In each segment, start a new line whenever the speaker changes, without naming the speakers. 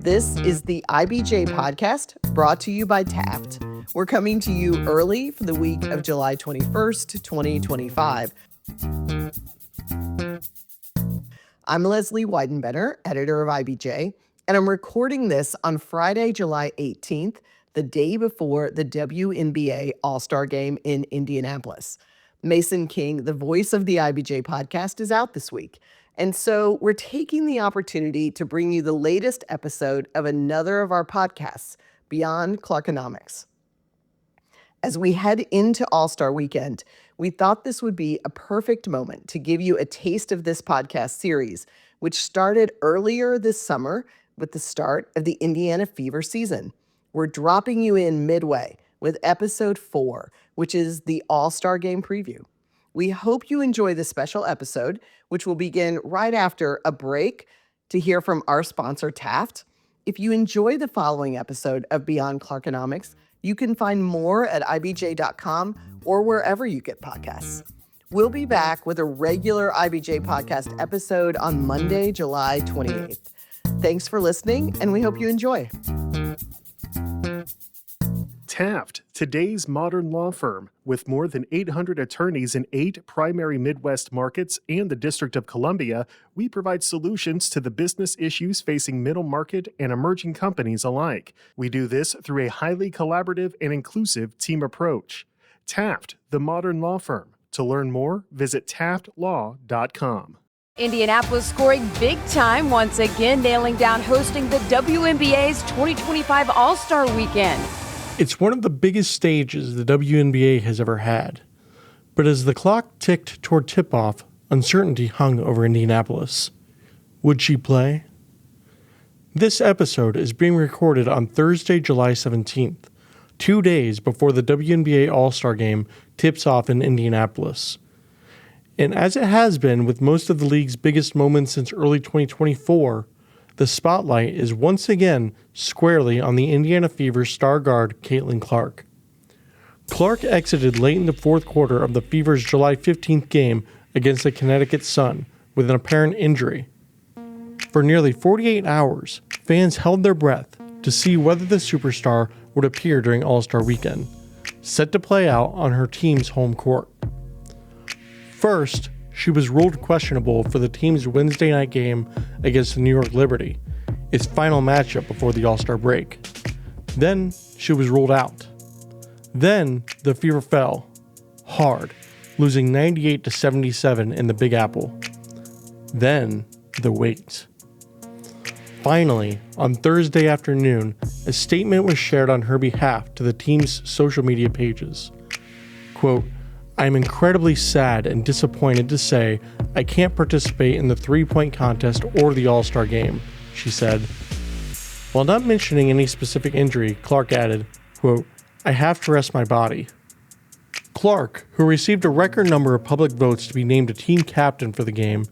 This is the IBJ podcast brought to you by Taft. We're coming to you early for the week of July 21st, 2025. I'm Leslie Weidenbender, editor of IBJ, and I'm recording this on Friday, July 18th, the day before the WNBA All-Star Game in Indianapolis. Mason King, the voice of the IBJ podcast, is out this week. And so we're taking the opportunity to bring you the latest episode of another of our podcasts, Beyond Clarkonomics. As we head into All-Star Weekend, we thought this would be a perfect moment to give you a taste of this podcast series, which started earlier this summer with the start of the Indiana Fever season. We're dropping you in midway with episode 4, which is the All-Star Game preview. We hope you enjoy this special episode, which will begin right after a break to hear from our sponsor, Taft. If you enjoy the following episode of Beyond Clarkonomics, you can find more at ibj.com or wherever you get podcasts. We'll be back with a regular IBJ podcast episode on Monday, July 28th. Thanks for listening, and we hope you enjoy.
Taft, today's modern law firm. With more than 800 attorneys in 8 primary Midwest markets and the District of Columbia, we provide solutions to the business issues facing middle market and emerging companies alike. We do this through a highly collaborative and inclusive team approach. Taft, the modern law firm. To learn more, visit taftlaw.com.
Indianapolis scoring big time once again, nailing down hosting the WNBA's 2025 All-Star Weekend.
It's one of the biggest stages the WNBA has ever had. But as the clock ticked toward tip-off, uncertainty hung over Indianapolis. Would she play? This episode is being recorded on Thursday, July 17th, 2 days before the WNBA All-Star Game tips off in Indianapolis. And as it has been with most of the league's biggest moments since early 2024, the spotlight is once again squarely on the Indiana Fever star guard Caitlin Clark. Clark exited late in the fourth quarter of the Fever's July 15th game against the Connecticut Sun with an apparent injury. For nearly 48 hours, fans held their breath to see whether the superstar would appear during All-Star Weekend, set to play out on her team's home court. First, she was ruled questionable for the team's Wednesday night game against the New York Liberty, its final matchup before the All-Star break. Then, she was ruled out. Then, the Fever fell, hard, losing 98-77 in the Big Apple. Then, the wait. Finally, on Thursday afternoon, a statement was shared on her behalf to the team's social media pages. Quote, "I'm incredibly sad and disappointed to say I can't participate in the three-point contest or the All-Star Game," she said. While not mentioning any specific injury, Clark added, quote, "I have to rest my body." Clark, who received a record number of public votes to be named a team captain for the game,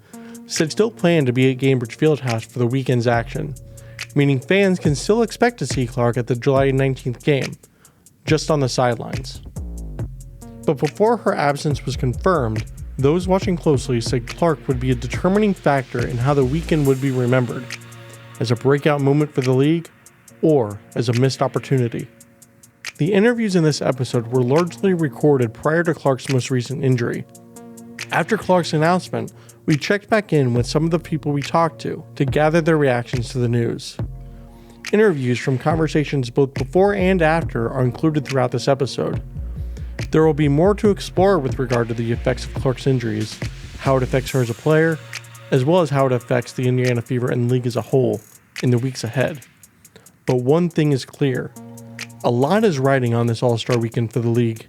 said still planned to be at Gainbridge Fieldhouse for the weekend's action, meaning fans can still expect to see Clark at the July 19th game, just on the sidelines. But before her absence was confirmed, those watching closely said Clark would be a determining factor in how the weekend would be remembered, as a breakout moment for the league or as a missed opportunity. The interviews in this episode were largely recorded prior to Clark's most recent injury. After Clark's announcement, we checked back in with some of the people we talked to gather their reactions to the news. Interviews from conversations both before and after are included throughout this episode. There will be more to explore with regard to the effects of Clark's injuries, how it affects her as a player, as well as how it affects the Indiana Fever and the league as a whole in the weeks ahead. But one thing is clear. A lot is riding on this All-Star Weekend for the league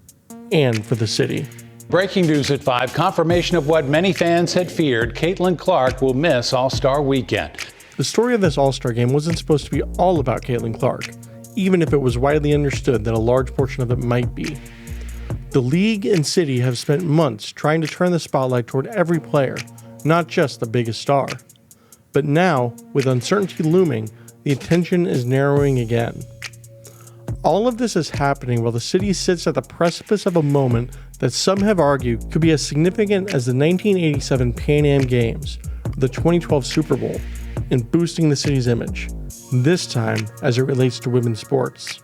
and for the city.
Breaking news at 5, confirmation of what many fans had feared. Caitlin Clark will miss All-Star Weekend.
The story of this All-Star Game wasn't supposed to be all about Caitlin Clark, even if it was widely understood that a large portion of it might be. The league and city have spent months trying to turn the spotlight toward every player, not just the biggest star. But now, with uncertainty looming, the attention is narrowing again. All of this is happening while the city sits at the precipice of a moment that some have argued could be as significant as the 1987 Pan Am Games, or the 2012 Super Bowl, in boosting the city's image, this time as it relates to women's sports.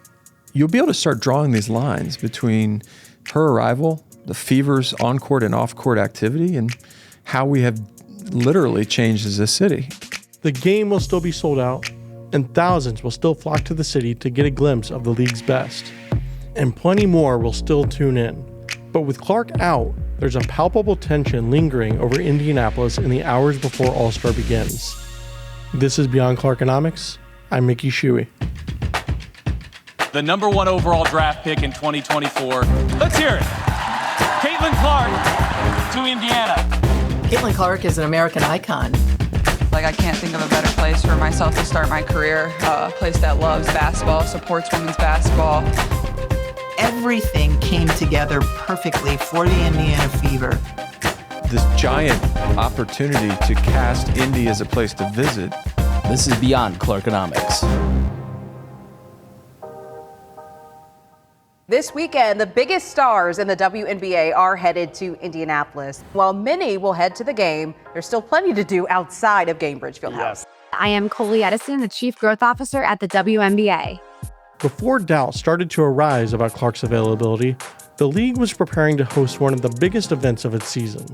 You'll be able to start drawing these lines between her arrival, the Fever's on-court and off-court activity, and how we have literally changed as a city.
The game will still be sold out, and thousands will still flock to the city to get a glimpse of the league's best. And plenty more will still tune in. But with Clark out, there's a palpable tension lingering over Indianapolis in the hours before All-Star begins. This is Beyond Clarkonomics. I'm Mickey Shuey.
The number 1 overall draft pick in 2024. Let's hear it. Caitlin Clark to Indiana.
Caitlin Clark is an American icon.
I can't think of a better place for myself to start my career. A place that loves basketball, supports women's basketball.
Everything came together perfectly for the Indiana Fever.
This giant opportunity to cast Indy as a place to visit.
This is Beyond Clarkonomics.
This weekend, the biggest stars in the WNBA are headed to Indianapolis. While many will head to the game, there's still plenty to do outside of Gainbridge Fieldhouse.
I am Coley Edison, the Chief Growth Officer at the WNBA.
Before doubt started to arise about Clark's availability, the league was preparing to host one of the biggest events of its season.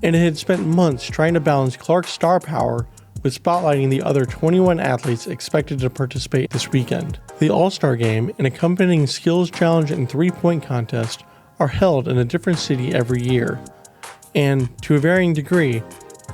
And it had spent months trying to balance Clark's star power with spotlighting the other 21 athletes expected to participate this weekend. The All-Star Game, an accompanying skills challenge and three-point contest are held in a different city every year, and, to a varying degree,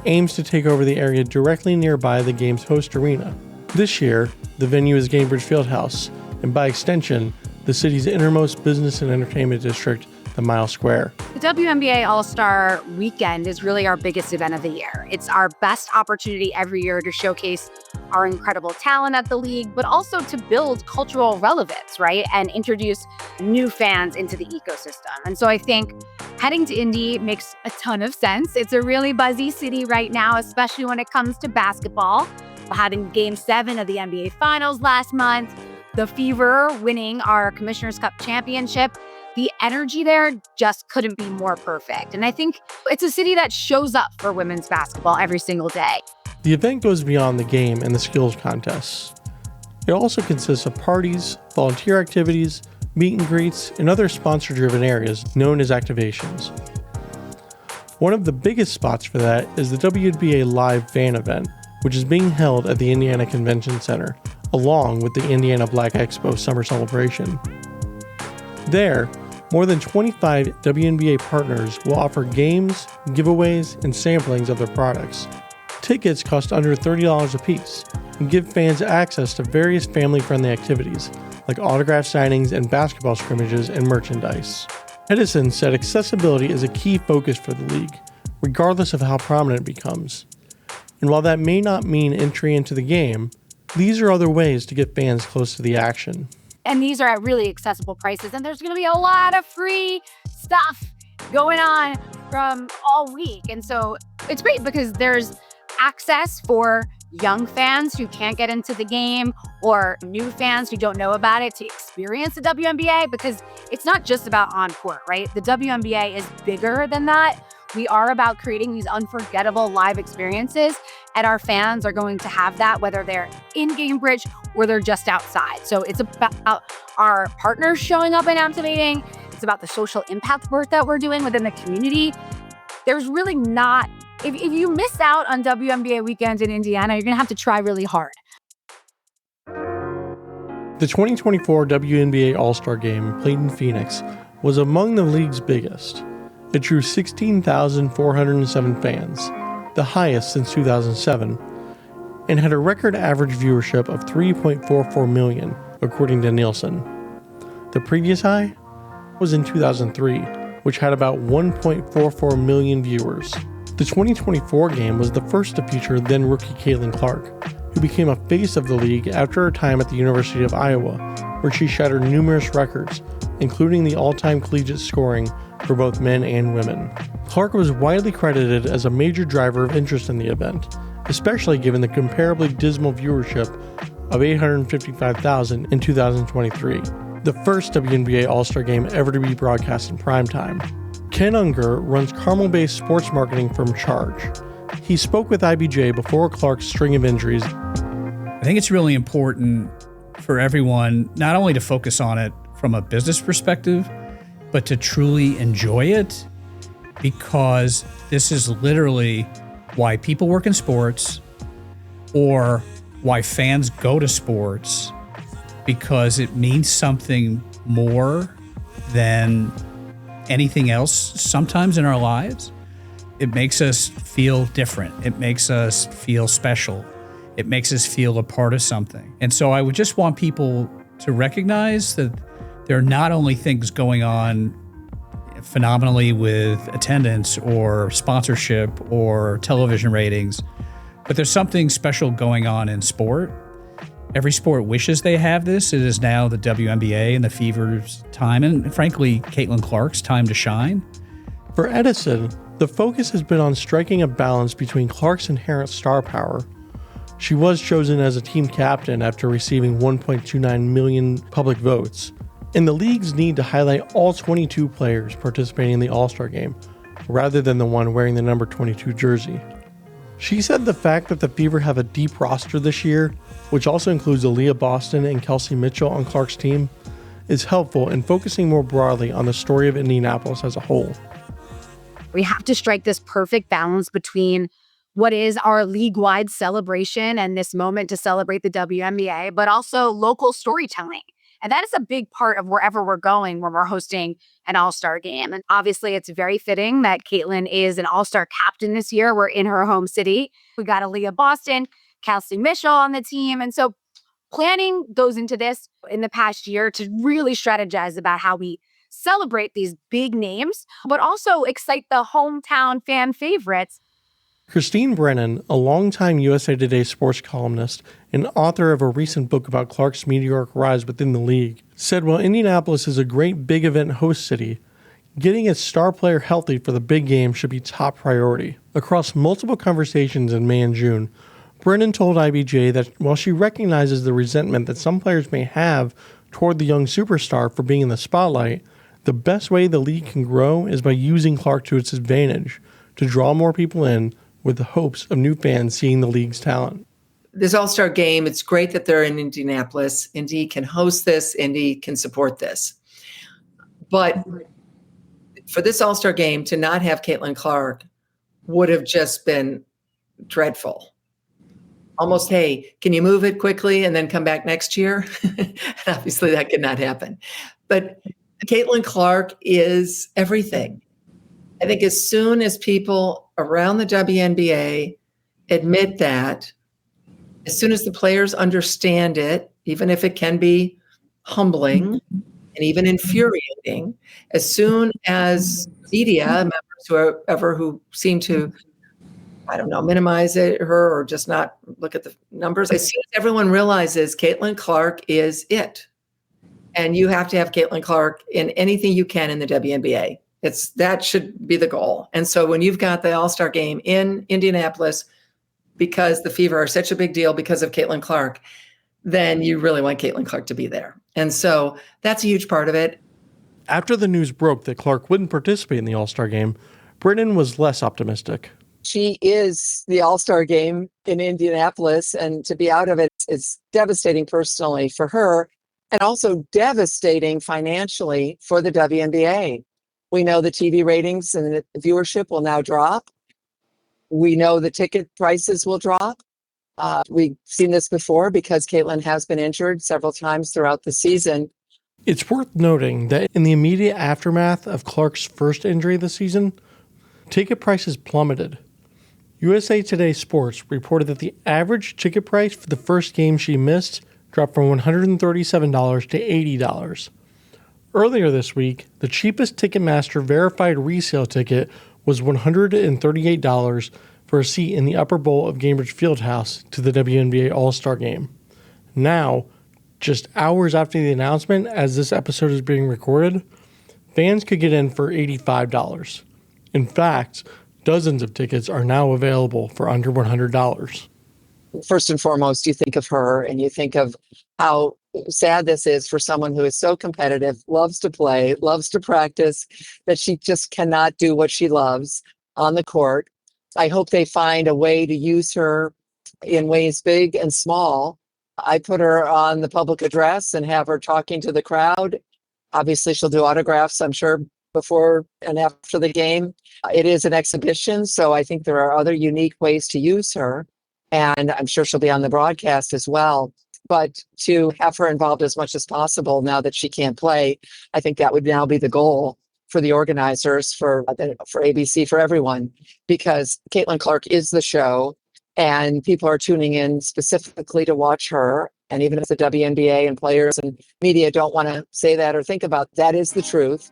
aims to take over the area directly nearby the game's host arena. This year, the venue is Gainbridge Fieldhouse, and by extension, the city's innermost business and entertainment district, the Mile Square.
The WNBA All-Star Weekend is really our biggest event of the year. It's our best opportunity every year to showcase our incredible talent at the league, but also to build cultural relevance, right? And introduce new fans into the ecosystem. And so I think heading to Indy makes a ton of sense. It's a really buzzy city right now, especially when it comes to basketball. We're having Game 7 of the NBA Finals last month, the Fever winning our Commissioner's Cup championship. The energy there just couldn't be more perfect. And I think it's a city that shows up for women's basketball every single day.
The event goes beyond the game and the skills contests. It also consists of parties, volunteer activities, meet and greets, and other sponsor-driven areas known as activations. One of the biggest spots for that is the WNBA Live fan event, which is being held at the Indiana Convention Center, along with the Indiana Black Expo Summer Celebration. There, more than 25 WNBA partners will offer games, giveaways, and samplings of their products. Tickets cost under $30 a piece and give fans access to various family-friendly activities like autograph signings and basketball scrimmages and merchandise. Edison said accessibility is a key focus for the league, regardless of how prominent it becomes. And while that may not mean entry into the game, these are other ways to get fans close to the action.
And these are at really accessible prices. And there's going to be a lot of free stuff going on from all week. And so it's great because there's access for young fans who can't get into the game or new fans who don't know about it to experience the WNBA, because it's not just about on court, right? The WNBA is bigger than that. We are about creating these unforgettable live experiences, and our fans are going to have that whether they're in Gainbridge or they're just outside. So it's about our partners showing up and activating. It's about the social impact work that we're doing within the community. There's really not, if you miss out on WNBA weekends in Indiana, you're gonna have to try really hard.
The 2024 WNBA All-Star Game, played in Phoenix, was among the league's biggest. It drew 16,407 fans, the highest since 2007, and had a record average viewership of 3.44 million, according to Nielsen. The previous high was in 2003, which had about 1.44 million viewers. The 2024 game was the first to feature then-rookie Caitlin Clark, who became a face of the league after her time at the University of Iowa, where she shattered numerous records, including the all-time collegiate scoring for both men and women. Clark was widely credited as a major driver of interest in the event, especially given the comparably dismal viewership of 855,000 in 2023, the first WNBA All-Star Game ever to be broadcast in primetime. Ken Unger runs Carmel-based sports marketing firm Charge, He spoke with IBJ before Clark's string of injuries.
I think it's really important for everyone not only to focus on it from a business perspective, but to truly enjoy it, because this is literally why people work in sports or why fans go to sports, because it means something more than anything else sometimes in our lives. It makes us feel different. It makes us feel special. It makes us feel a part of something. And so I would just want people to recognize that there are not only things going on phenomenally with attendance or sponsorship or television ratings, but there's something special going on in sport. Every sport wishes they have this. It is now the WNBA and the Fever's time, and frankly, Caitlin Clark's time to shine.
For Edison, the focus has been on striking a balance between Clark's inherent star power. She was chosen as a team captain after receiving 1.29 million public votes, and the league's need to highlight all 22 players participating in the All-Star game, rather than the one wearing the number 22 jersey. She said the fact that the Fever have a deep roster this year, which also includes Aaliyah Boston and Kelsey Mitchell on Clark's team, is helpful in focusing more broadly on the story of Indianapolis as a whole.
We have to strike this perfect balance between what is our league-wide celebration and this moment to celebrate the WNBA, but also local storytelling. And that is a big part of wherever we're going when we're hosting an All-Star game. And obviously, it's very fitting that Caitlin is an All-Star captain this year. We're in her home city. We got Aaliyah Boston, Kelsey Mitchell on the team. And so planning goes into this in the past year to really strategize about how we celebrate these big names, but also excite the hometown fan favorites.
Christine Brennan, a longtime USA Today sports columnist and author of a recent book about Clark's meteoric rise within the league, said while Indianapolis is a great big event host city, getting its star player healthy for the big game should be top priority. Across multiple conversations in May and June, Brennan told IBJ that while she recognizes the resentment that some players may have toward the young superstar for being in the spotlight, the best way the league can grow is by using Clark to its advantage to draw more people in with the hopes of new fans seeing the league's talent.
This All-Star game, it's great that they're in Indianapolis. Indy can host this. Indy can support this. But for this All-Star game to not have Caitlin Clark would have just been dreadful. Almost, hey, can you move it quickly and then come back next year? And obviously that could not happen. But Caitlin Clark is everything. I think as soon as people around the WNBA admit that, as soon as the players understand it, even if it can be humbling and even infuriating, as soon as media members, whoever who seem to, I don't know, minimize her or just not look at the numbers, as soon as everyone realizes Caitlin Clark is it. And you have to have Caitlin Clark in anything you can in the WNBA. That should be the goal. And so when you've got the All-Star game in Indianapolis, because the Fever are such a big deal because of Caitlin Clark, then you really want Caitlin Clark to be there. And so that's a huge part of it.
After the news broke that Clark wouldn't participate in the All-Star game, Brennan was less optimistic.
She is the All-Star game in Indianapolis, and to be out of it is devastating personally for her and also devastating financially for the WNBA. We know the TV ratings and the viewership will now drop. We know the ticket prices will drop. We've seen this before because Caitlin has been injured several times throughout the season.
It's worth noting that in the immediate aftermath of Clark's first injury this season, ticket prices plummeted. USA Today Sports reported that the average ticket price for the first game she missed dropped from $137 to $80. Earlier this week, the cheapest Ticketmaster verified resale ticket was $138 for a seat in the upper bowl of Gainbridge Fieldhouse to the WNBA All-Star Game. Now, just hours after the announcement, as this episode is being recorded, fans could get in for $85. In fact, dozens of tickets are now available for under $100.
First and foremost, you think of her and you think of how sad this is for someone who is so competitive, loves to play, loves to practice, that she just cannot do what she loves on the court. I hope they find a way to use her in ways big and small. I put her on the public address and have her talking to the crowd. Obviously, she'll do autographs, I'm sure, before and after the game. It is an exhibition, so I think there are other unique ways to use her. And I'm sure she'll be on the broadcast as well. But to have her involved as much as possible now that she can't play, I think that would now be the goal for the organizers, for ABC, for everyone, because Caitlin Clark is the show and people are tuning in specifically to watch her. And even if the WNBA and players and media don't want to say that or think about that, is the truth.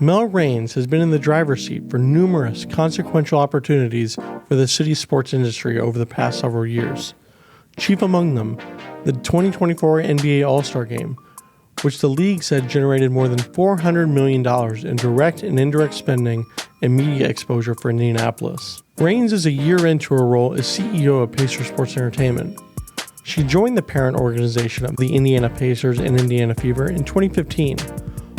Mel Raines has been in the driver's seat for numerous consequential opportunities for the city's sports industry over the past several years. Chief among them, the 2024 NBA All-Star Game, which the league said generated more than $400 million in direct and indirect spending and media exposure for Indianapolis. Raines is a year into her role as CEO of Pacers Sports Entertainment. She joined the parent organization of the Indiana Pacers and Indiana Fever in 2015,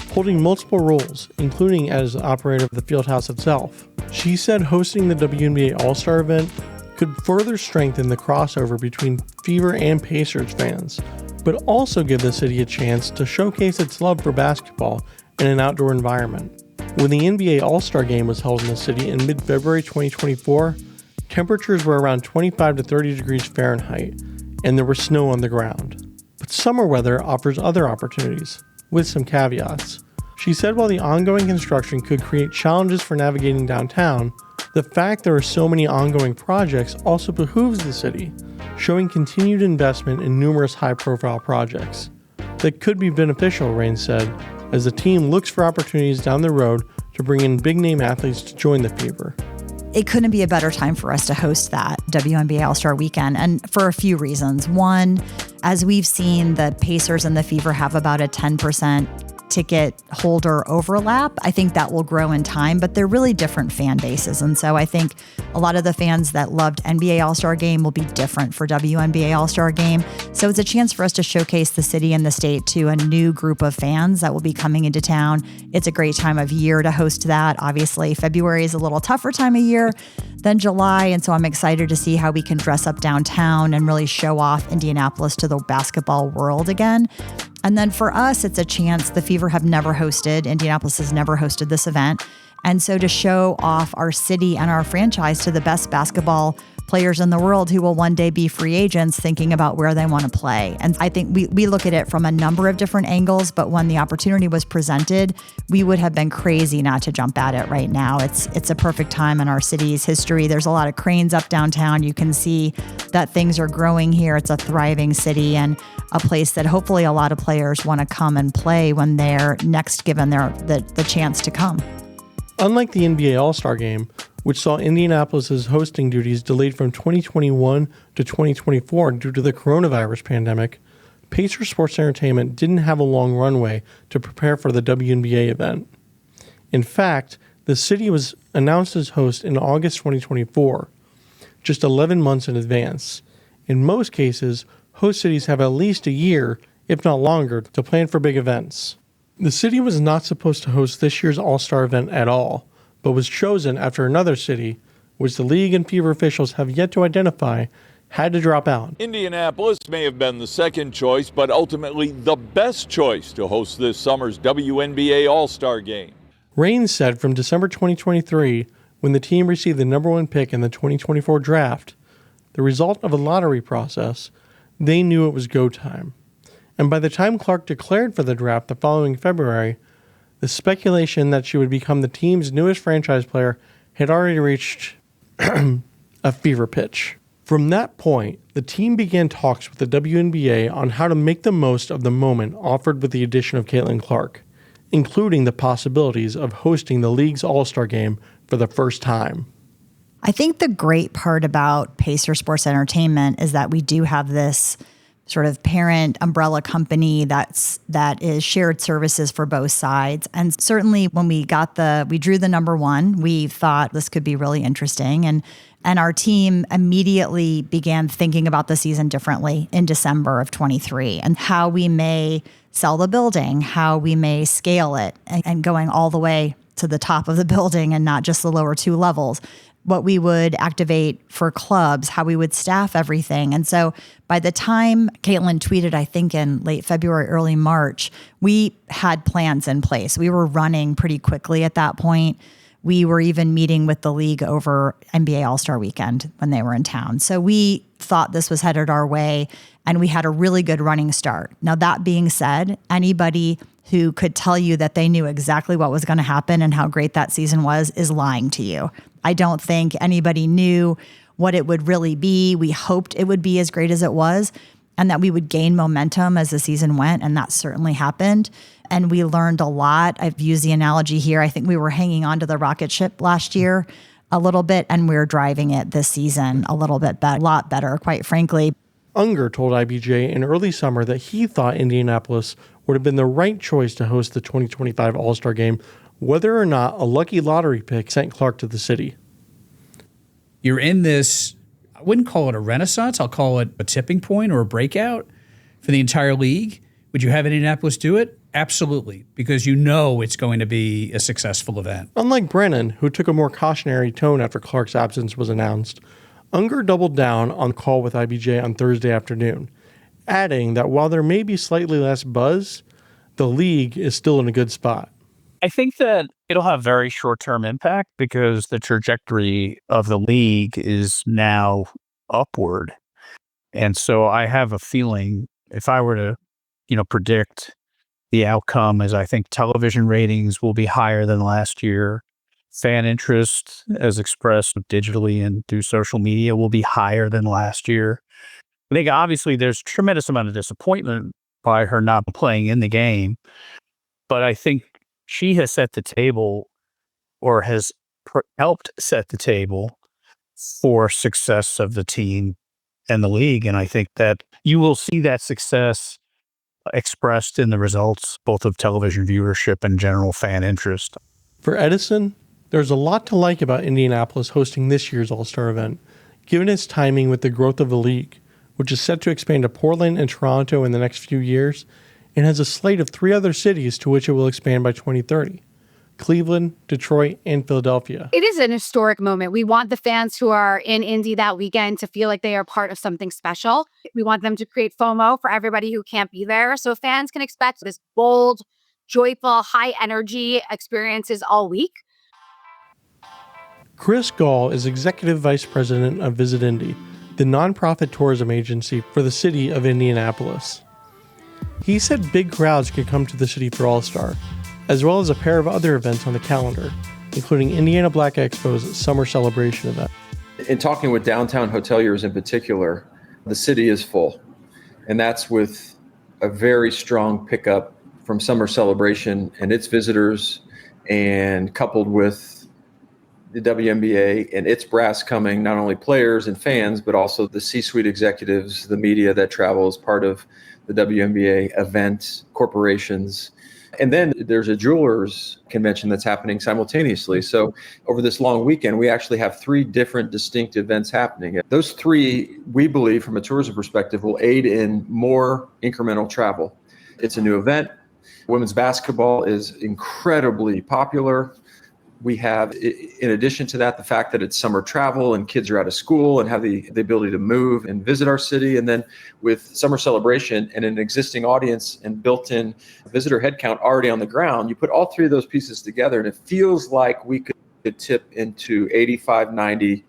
holding multiple roles, including as operator of the fieldhouse itself. She said hosting the WNBA All-Star event could further strengthen the crossover between Fever and Pacers fans, but also give the city a chance to showcase its love for basketball in an outdoor environment. When the NBA All-Star Game was held in the city in mid-February 2024, temperatures were around 25 to 30 degrees Fahrenheit, and there was snow on the ground. But summer weather offers other opportunities, with some caveats. She said while the ongoing construction could create challenges for navigating downtown, the fact there are so many ongoing projects also behooves the city, showing continued investment in numerous high-profile projects. That could be beneficial, Raines said, as the team looks for opportunities down the road to bring in big-name athletes to join the Fever.
It couldn't be a better time for us to host that WNBA All-Star Weekend, and for a few reasons. One, as we've seen, the Pacers and the Fever have about a 10% ticket holder overlap. I think that will grow in time, but they're really different fan bases. And so I think a lot of the fans that loved NBA All-Star Game will be different for WNBA All-Star Game. So it's a chance for us to showcase the city and the state to a new group of fans that will be coming into town. It's a great time of year to host that. Obviously, February is a little tougher time of year than July. And so I'm excited to see how we can dress up downtown and really show off Indianapolis to the basketball world again. And then for us, it's a chance. The Fever have never hosted, Indianapolis has never hosted this event. And so to show off our city and our franchise to the best basketball players in the world who will one day be free agents thinking about where they want to play. And I think we look at it from a number of different angles, but when the opportunity was presented, we would have been crazy not to jump at it right now. It's a perfect time in our city's history. There's a lot of cranes up downtown. You can see that things are growing here. It's a thriving city and a place that hopefully a lot of players want to come and play when they're next given the chance to come.
Unlike the NBA All-Star Game, which saw Indianapolis's hosting duties delayed from 2021 to 2024 due to the coronavirus pandemic, Pacers Sports Entertainment didn't have a long runway to prepare for the WNBA event. In fact, the city was announced as host in August 2024, just 11 months in advance. In most cases, host cities have at least a year, if not longer, to plan for big events. The city was not supposed to host this year's All-Star event at all, but was chosen after another city, which the league and Fever officials have yet to identify, had to drop out.
Indianapolis may have been the second choice, but ultimately the best choice to host this summer's WNBA All-Star Game.
Raines said from December 2023, when the team received the number one pick in the 2024 draft, the result of a lottery process, they knew it was go time. And by the time Clark declared for the draft the following February, the speculation that she would become the team's newest franchise player had already reached a fever pitch. From that point, the team began talks with the WNBA on how to make the most of the moment offered with the addition of Caitlin Clark, including the possibilities of hosting the league's All-Star Game for the first time.
I think the great part about Pacer Sports Entertainment is that we do have this sort of parent umbrella company that is shared services for both sides. And certainly when we drew the number one, we thought this could be really interesting. And our team immediately began thinking about the season differently in December of 23 and how we may sell the building, how we may scale it, and going all the way to the top of the building and not just the lower two levels, what we would activate for clubs, how we would staff everything. And so by the time Caitlin tweeted, I think in late February, early March, we had plans in place. We were running pretty quickly at that point. We were even meeting with the league over NBA All-Star Weekend when they were in town. So we thought this was headed our way, and we had a really good running start. Now, that being said, anybody who could tell you that they knew exactly what was going to happen and how great that season was is lying to you. I don't think anybody knew what it would really be. We hoped it would be as great as it was and that we would gain momentum as the season went, and that certainly happened. And we learned a lot. I've used the analogy here. I think we were hanging on to the rocket ship last year a little bit, and we're driving it this season a little bit better, a lot better, quite frankly.
Unger told IBJ in early summer that he thought Indianapolis would have been the right choice to host the 2025 All-Star Game, whether or not a lucky lottery pick sent Clark to the city.
You're in this, I wouldn't call it a renaissance, I'll call it a tipping point or a breakout for the entire league. Would you have Indianapolis do it? Absolutely, because you know it's going to be a successful event.
Unlike Brennan, who took a more cautionary tone after Clark's absence was announced, Unger doubled down on call with IBJ on Thursday afternoon, adding that while there may be slightly less buzz, the league is still in a good spot.
I think that it'll have very short-term impact because the trajectory of the league is now upward. And so I have a feeling if I were to, predict the outcome is I think television ratings will be higher than last year. Fan interest, as expressed digitally and through social media, will be higher than last year. I think obviously there's a tremendous amount of disappointment by her not playing in the game, but I think she has set the table or has helped set the table for success of the team and the league. And I think that you will see that success expressed in the results, both of television viewership and general fan interest.
For Edison, there's a lot to like about Indianapolis hosting this year's All-Star event, given its timing with the growth of the league, which is set to expand to Portland and Toronto in the next few years, and has a slate of 3 other cities to which it will expand by 2030. Cleveland, Detroit, and Philadelphia.
It is an historic moment. We want the fans who are in Indy that weekend to feel like they are part of something special. We want them to create FOMO for everybody who can't be there. So fans can expect this bold, joyful, high energy experiences all week.
Chris Gall is Executive Vice President of Visit Indy, the nonprofit tourism agency for the city of Indianapolis. He said big crowds could come to the city for All-Star, as well as a pair of other events on the calendar, including Indiana Black Expo's summer celebration event.
In talking with downtown hoteliers in particular, the city is full. And that's with a very strong pickup from summer celebration and its visitors, and coupled with the WNBA and its brass coming, not only players and fans, but also the C-suite executives, the media that travel as part of the WNBA event, corporations. And then there's a jewelers convention that's happening simultaneously. So over this long weekend, we actually have 3 different distinct events happening. Those 3, we believe, from a tourism perspective, will aid in more incremental travel. It's a new event. Women's basketball is incredibly popular. We have, in addition to that, the fact that it's summer travel and kids are out of school and have the ability to move and visit our city. And then with summer celebration and an existing audience and built-in visitor headcount already on the ground, you put all 3 of those pieces together and it feels like we could tip into 85, 90,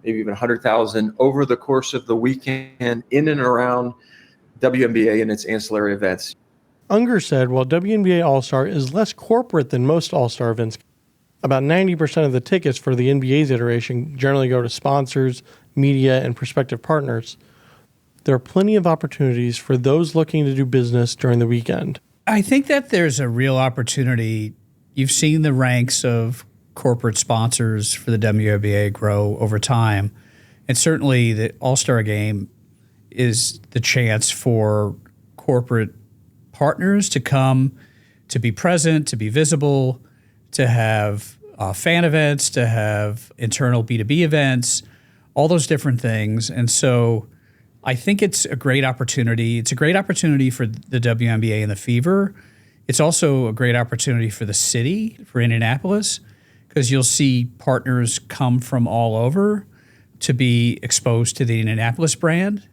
maybe even 100,000 over the course of the weekend in and around WNBA and its ancillary events.
Unger said while WNBA All-Star is less corporate than most All-Star events, about 90% of the tickets for the NBA's iteration generally go to sponsors, media, and prospective partners. There are plenty of opportunities for those looking to do business during the weekend.
I think that there's a real opportunity. You've seen the ranks of corporate sponsors for the WNBA grow over time. And certainly the All-Star Game is the chance for corporate partners to come, to be present, to be visible, to have fan events, to have internal B2B events, all those different things. And so I think it's a great opportunity. It's a great opportunity for the WNBA and the Fever It's also a great opportunity for the city, for Indianapolis, because you'll see partners come from all over to be exposed to the Indianapolis brand.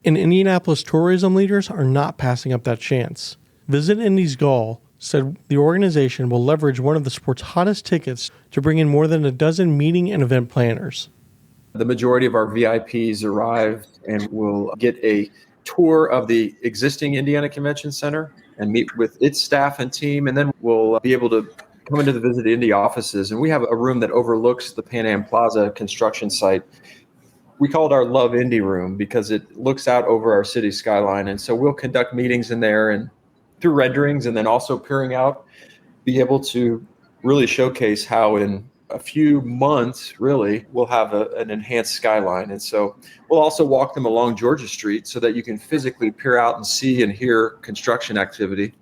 And Indianapolis tourism leaders are not passing up that chance. Visit Indy's Gall said the organization will leverage one of the sport's hottest tickets to bring in more than a dozen meeting and event planners.
The majority of our VIPs arrive and will get a tour of the existing Indiana Convention Center and meet with its staff and team, and then we'll be able to come into the Visit Indy offices. And we have a room that overlooks the Pan Am Plaza construction site. We call it our Love Indy room because it looks out over our city skyline. And so we'll conduct meetings in there and through renderings, and then also peering out, be able to really showcase how in a few months, really, we'll have an enhanced skyline. And so we'll also walk them along Georgia Street so that you can physically peer out and see and hear construction activity.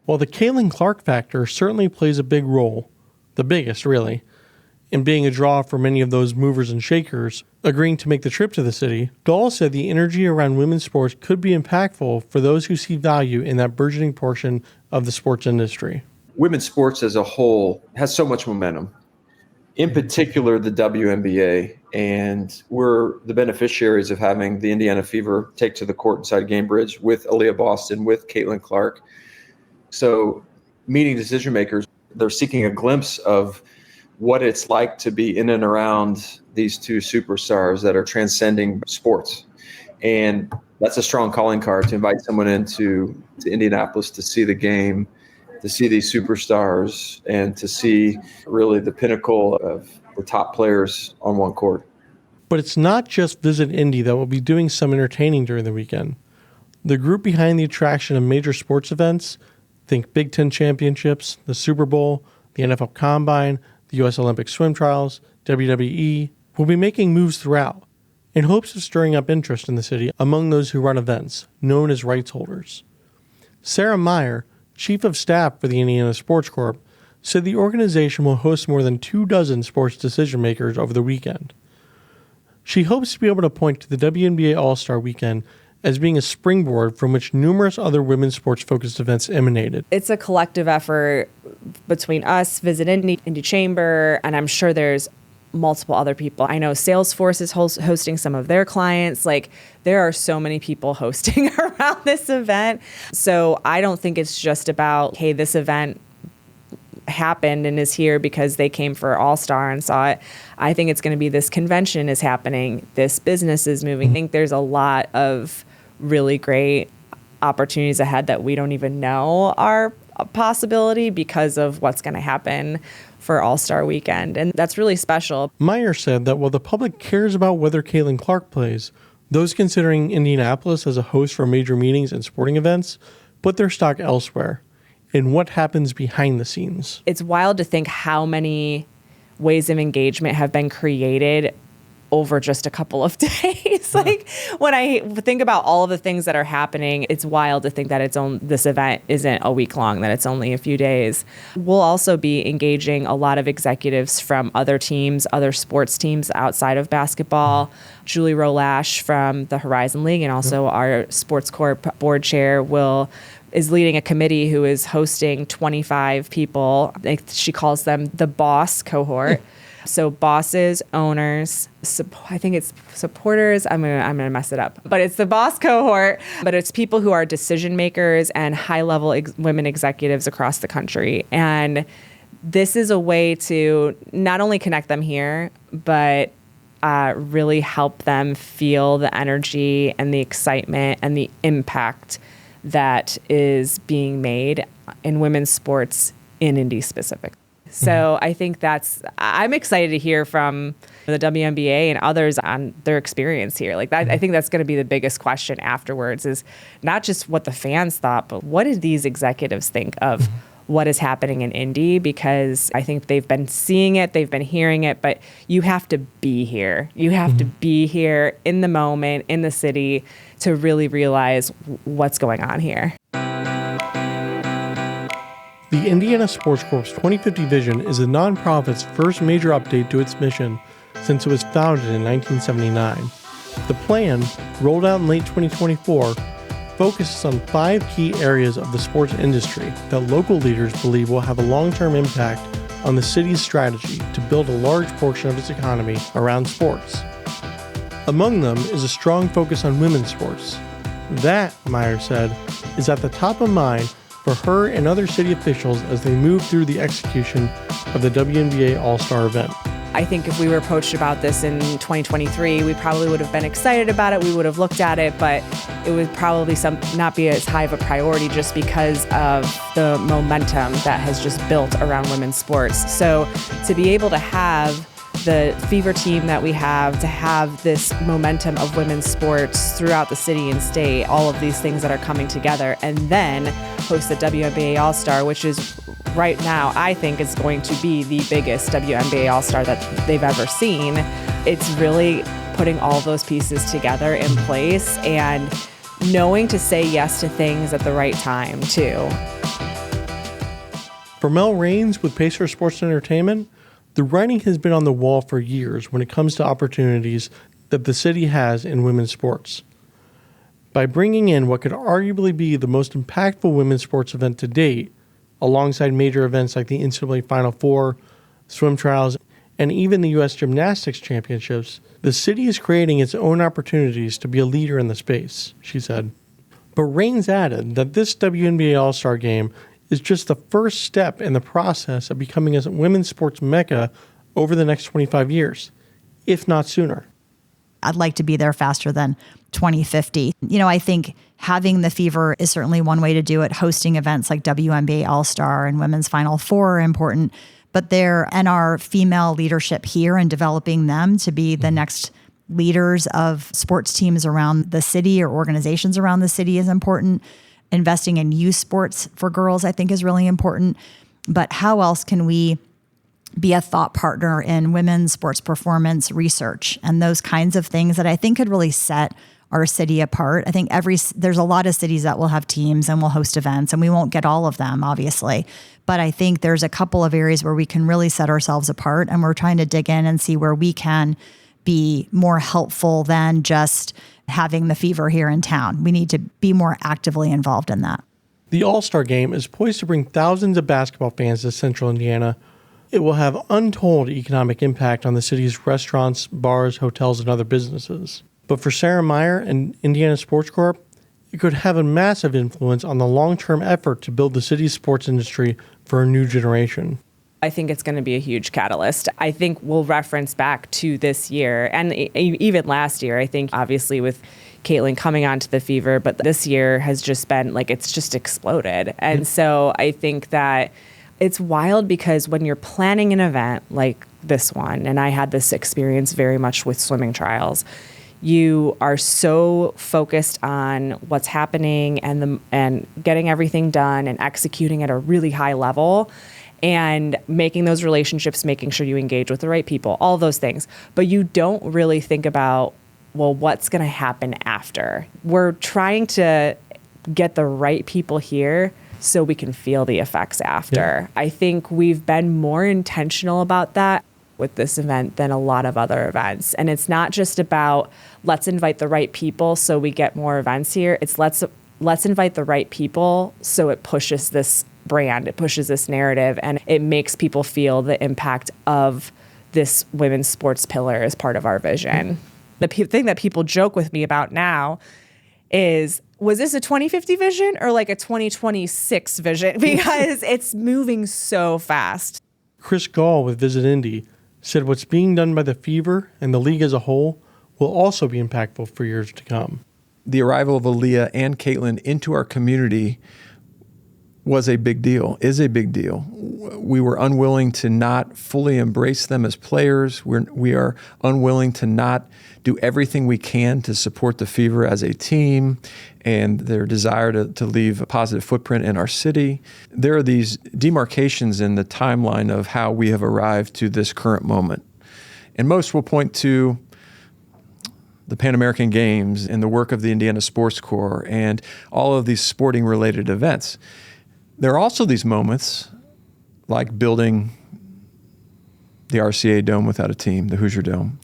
While the Caitlin Clark factor certainly plays a big role, the biggest really, in being a draw for many of those movers and shakers agreeing to make the trip to the city, Gall said the energy around women's sports could be impactful for those who see value in that burgeoning portion of the sports industry.
Women's sports as a whole has so much momentum, in particular the WNBA, and we're the beneficiaries of having the Indiana Fever take to the court inside Gamebridge with Aaliyah Boston, with Caitlin Clark. So meeting decision makers, they're seeking a glimpse of what it's like to be in and around these two superstars that are transcending sports. And that's a strong calling card to invite someone into Indianapolis to see the game, to see these superstars, and to see really the pinnacle of the top players on one court.
But it's not just Visit Indy that will be doing some entertaining during the weekend. The group behind the attraction of major sports events, think Big Ten championships, the Super Bowl, the NFL Combine, the U.S. Olympic swim trials, WWE, will be making moves throughout in hopes of stirring up interest in the city among those who run events, known as rights holders. Sarah Meyer, chief of staff for the Indiana Sports Corp, said the organization will host more than 24 sports decision makers over the weekend. She hopes to be able to point to the WNBA All-Star Weekend as being a springboard from which numerous other women's sports-focused events emanated.
It's a collective effort between us, Visit Indy, Indy Chamber, and I'm sure there's multiple other people. I know Salesforce is hosting some of their clients. Like, there are so many people hosting around this event. So I don't think it's just about, hey, this event happened and is here because they came for All-Star and saw it. I think it's going to be this convention is happening. This business is moving. I think there's a lot of really great opportunities ahead that we don't even know are a possibility because of what's going to happen for All-Star Weekend. And that's really special.
Meyer said that while the public cares about whether Caitlin Clark plays, those considering Indianapolis as a host for major meetings and sporting events put their stock elsewhere in what happens behind the scenes.
It's wild to think how many ways of engagement have been created over just a couple of days. Like, when I think about all of the things that are happening, it's wild to think that this event isn't a week long, that it's only a few days. We'll also be engaging a lot of executives from other teams, other sports teams outside of basketball. Julie Rolash from the Horizon League and also our Sports Corp board chair is leading a committee who is hosting 25 people. She calls them the boss cohort. So bosses, owners, I think it's supporters. I'm gonna mess it up, but it's the boss cohort. But it's people who are decision makers and high-level women executives across the country. And this is a way to not only connect them here, but really help them feel the energy and the excitement and the impact that is being made in women's sports in Indy specific. So I think I'm excited to hear from the WNBA and others on their experience here. Like, I think that's going to be the biggest question afterwards, is not just what the fans thought, but what did these executives think of what is happening in Indy? Because I think they've been seeing it, they've been hearing it, but you have to be here. You have to be here in the moment, in the city, to really realize what's going on here.
The Indiana Sports Corp's 2050 vision is the nonprofit's first major update to its mission since it was founded in 1979. The plan, rolled out in late 2024, focuses on 5 key areas of the sports industry that local leaders believe will have a long-term impact on the city's strategy to build a large portion of its economy around sports. Among them is a strong focus on women's sports. That, Meyer said, is at the top of mind for her and other city officials as they move through the execution of the WNBA All-Star event.
I think if we were approached about this in 2023, we probably would have been excited about it. We would have looked at it, but it would probably not be as high of a priority just because of the momentum that has just built around women's sports. So to be able to have the Fever team that we have, to have this momentum of women's sports throughout the city and state, all of these things that are coming together, and then host the WNBA All-Star, which is right now, I think is going to be the biggest WNBA All-Star that they've ever seen. It's really putting all those pieces together in place and knowing to say yes to things at the right time, too.
For Mel Raines with Pacer Sports Entertainment, the writing has been on the wall for years when it comes to opportunities that the city has in women's sports. By bringing in what could arguably be the most impactful women's sports event to date, alongside major events like the NCAA Final Four, swim trials, and even the U.S. Gymnastics Championships, the city is creating its own opportunities to be a leader in the space, she said. But Raines added that this WNBA All-Star Game is just the first step in the process of becoming a women's sports mecca over the next 25 years, if not sooner.
I'd like to be there faster than 2050. I think having the Fever is certainly one way to do it. Hosting events like WNBA All-Star and Women's Final Four are important, but our female leadership here and developing them to be the next leaders of sports teams around the city or organizations around the city is important. Investing in youth sports for girls, I think, is really important. But how else can we be a thought partner in women's sports performance research and those kinds of things that I think could really set our city apart? I think there's a lot of cities that will have teams and will host events, and we won't get all of them, obviously. But I think there's a couple of areas where we can really set ourselves apart, and we're trying to dig in and see where we can be more helpful than just having the Fever here in town. We need to be more actively involved in that.
The All-Star Game is poised to bring thousands of basketball fans to Central Indiana. It will have untold economic impact on the city's restaurants, bars, hotels, and other businesses. But for Sarah Meyer and Indiana Sports Corp, it could have a massive influence on the long-term effort to build the city's sports industry for a new generation.
I think it's going to be a huge catalyst. I think we'll reference back to this year and even last year. I think obviously with Caitlin coming onto the Fever, but this year has just been it's just exploded. And so I think that it's wild because when you're planning an event like this one, and I had this experience very much with swimming trials, you are so focused on what's happening and getting everything done and executing at a really high level and making those relationships, making sure you engage with the right people, all those things. But you don't really think about, well, what's going to happen after? We're trying to get the right people here so we can feel the effects after. Yeah. I think we've been more intentional about that with this event than a lot of other events. And it's not just about let's invite the right people so we get more events here. It's let's invite the right people so it pushes this brand, it pushes this narrative, and it makes people feel the impact of this women's sports pillar as part of our vision. The thing that people joke with me about now is, was this a 2050 vision or like a 2026 vision? Because it's moving so fast.
Chris Gall with Visit Indy said what's being done by the Fever and the league as a whole will also be impactful for years to come.
The arrival of Aaliyah and Caitlin into our community was a big deal, is a big deal. We were unwilling to not fully embrace them as players. We are unwilling to not do everything we can to support the Fever as a team and their desire to leave a positive footprint in our city. There are these demarcations in the timeline of how we have arrived to this current moment. And most will point to the Pan American Games and the work of the Indiana Sports Corps and all of these sporting related events. There are also these moments like building the RCA Dome without a team, the Hoosier Dome,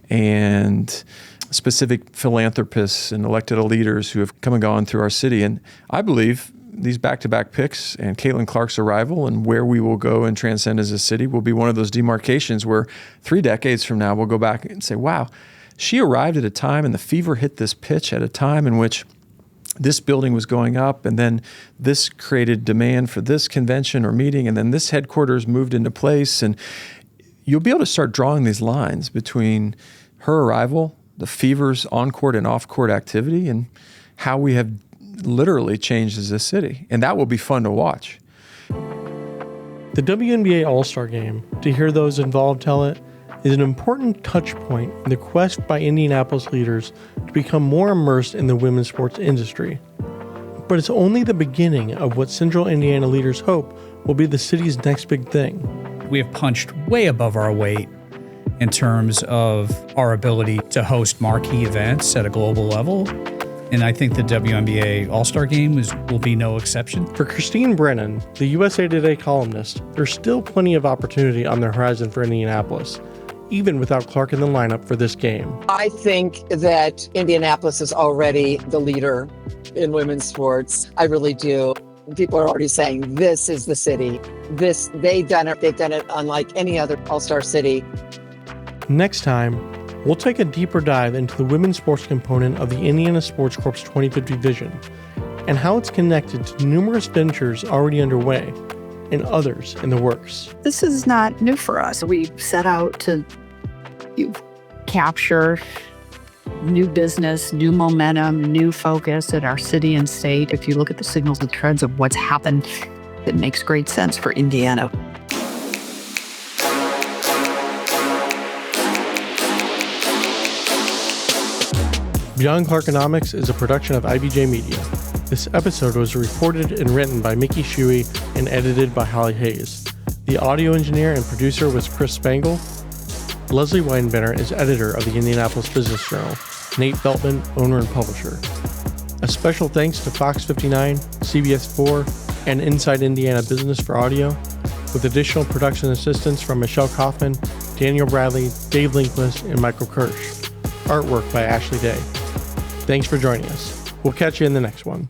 and
specific philanthropists and elected leaders who have come and gone through our city. And I believe these back-to-back picks and Caitlin Clark's arrival and where we will go and transcend as a city will be one of those demarcations where 3 decades from now, we'll go back and say, wow, she arrived at a time and the fever hit this pitch at a time in which this building was going up, and then this created demand for this convention or meeting, and then this headquarters moved into place. And you'll be able to start drawing these lines between her arrival, the fever's on-court and off-court activity, and how we have literally changed as a city. And that will be fun to watch.
The WNBA All-Star Game, to hear those involved tell it, is an important touch point in the quest by Indianapolis leaders to become more immersed in the women's sports industry. But it's only the beginning of what Central Indiana leaders hope will be the city's next big thing.
We have punched way above our weight in terms of our ability to host marquee events at a global level. And I think the WNBA All-Star Game will be no exception.
For Christine Brennan, the USA Today columnist, there's still plenty of opportunity on the horizon for Indianapolis, even without Clark in the lineup for this game.
I think that Indianapolis is already the leader in women's sports. I really do. People are already saying this is the city. They've done it unlike any other all-star city.
Next time, we'll take a deeper dive into the women's sports component of the Indiana Sports Corp's 2050 vision and how it's connected to numerous ventures already underway and others in the works.
This is not new for us. We set out to capture new business, new momentum, new focus at our city and state. If you look at the signals and trends of what's happened, it makes great sense for Indiana.
Beyond Clarkonomics is a production of IBJ Media. This episode was reported and written by Mickey Shuey and edited by Holly Hayes. The audio engineer and producer was Chris Spangle. Leslie Weidenbender is editor of the Indianapolis Business Journal. Nate Beltman, owner and publisher. A special thanks to Fox 59, CBS 4, and Inside Indiana Business for audio, with additional production assistance from Michelle Kaufman, Daniel Bradley, Dave Linquist, and Michael Kirsch. Artwork by Ashley Day. Thanks for joining us. We'll catch you in the next one.